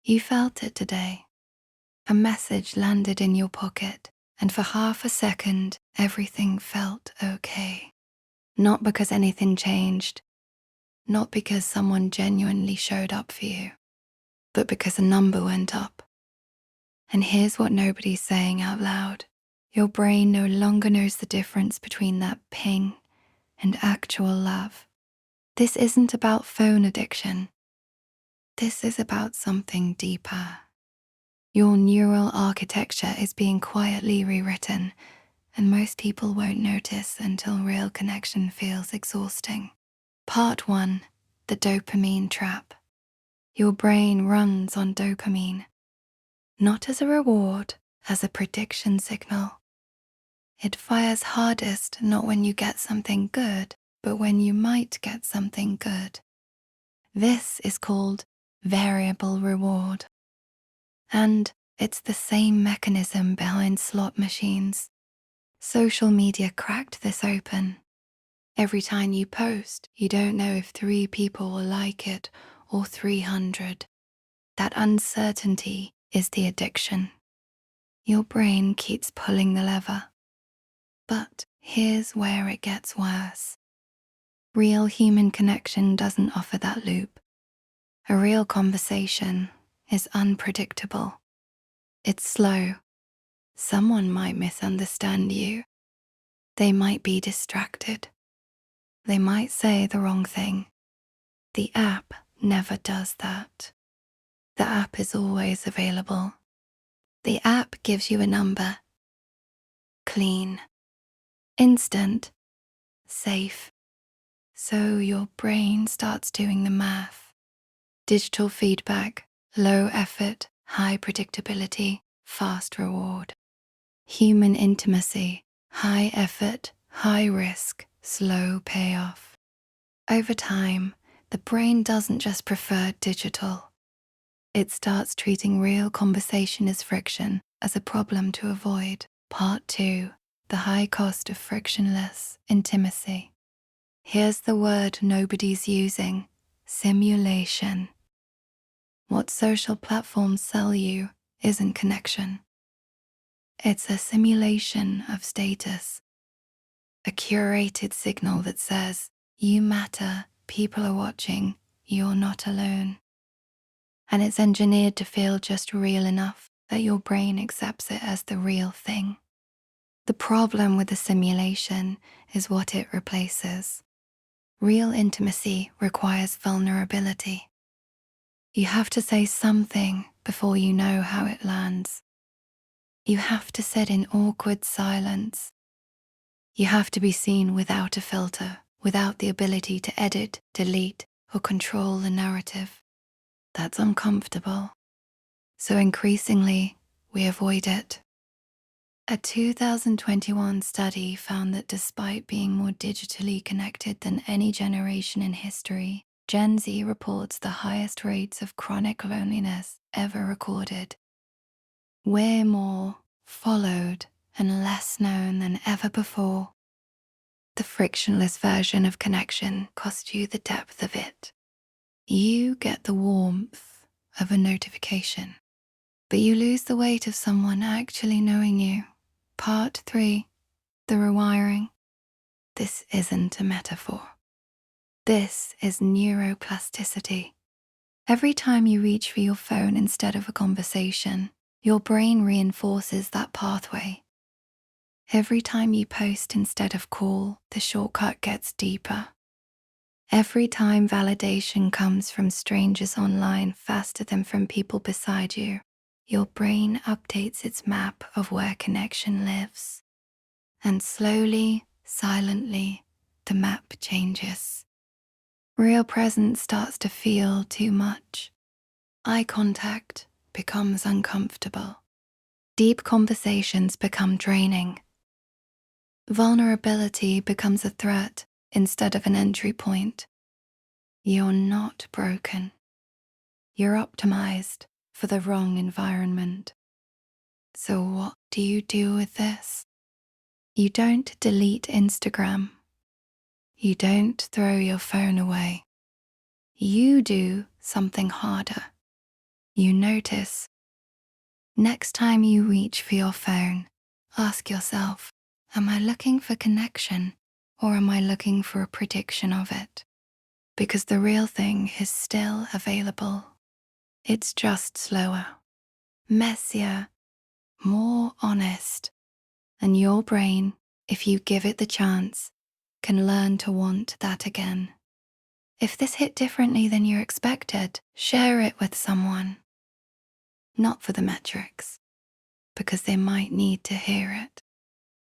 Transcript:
You felt it today. A message landed in your pocket, and for half a second, everything felt okay. Not because anything changed, not because someone genuinely showed up for you, but because a number went up. And here's what nobody's saying out loud. Your brain no longer knows the difference between that ping and actual love. This isn't about phone addiction. This is about something deeper. Your neural architecture is being quietly rewritten, and most people won't notice until real connection feels exhausting. Part 1. The dopamine trap. Your brain runs on dopamine, not as a reward, as a prediction signal. It fires hardest not when you get something good, but when you might get something good. This is called variable reward. And it's the same mechanism behind slot machines. Social media cracked this open. Every time you post, you don't know if 3 people will like it or 300. That uncertainty is the addiction. Your brain keeps pulling the lever. But here's where it gets worse. Real human connection doesn't offer that loop. A real conversation is unpredictable. It's slow. Someone might misunderstand you. They might be distracted. They might say the wrong thing. The app never does that. The app is always available. The app gives you a number. Clean. Instant. Safe. So your brain starts doing the math. Digital feedback, low effort, high predictability, fast reward. Human intimacy, high effort, high risk, slow payoff. Over time, the brain doesn't just prefer digital. It starts treating real conversation as friction, as a problem to avoid. Part 2. The high cost of frictionless intimacy. Here's the word nobody's using: simulation. What social platforms sell you isn't connection. It's a simulation of status. A curated signal that says, you matter, people are watching, you're not alone. And it's engineered to feel just real enough that your brain accepts it as the real thing. The problem with the simulation is what it replaces. Real intimacy requires vulnerability. You have to say something before you know how it lands. You have to sit in awkward silence. You have to be seen without a filter, without the ability to edit, delete, or control the narrative. That's uncomfortable. So increasingly, we avoid it. A 2021 study found that despite being more digitally connected than any generation in history, Gen Z reports the highest rates of chronic loneliness ever recorded. We're more followed and less known than ever before. The frictionless version of connection costs you the depth of it. You get the warmth of a notification, but you lose the weight of someone actually knowing you. Part 3. The rewiring. This isn't a metaphor. This is neuroplasticity. Every time you reach for your phone instead of a conversation, your brain reinforces that pathway. Every time you post instead of call, the shortcut gets deeper. Every time validation comes from strangers online faster than from people beside you, your brain updates its map of where connection lives. And slowly, silently, the map changes. Real presence starts to feel too much. Eye contact becomes uncomfortable. Deep conversations become draining. Vulnerability becomes a threat instead of an entry point. You're not broken. You're optimized for the wrong environment. So what do you do with this? You don't delete Instagram. You don't throw your phone away. You do something harder. you notice. Next time you reach for your phone, ask yourself, am I looking for connection or am I looking for a prediction of it? Because the real thing is still available. It's just slower, messier, more honest. And your brain, if you give it the chance, can learn to want that again. If this hit differently than you expected, share it with someone. Not for the metrics, because they might need to hear it.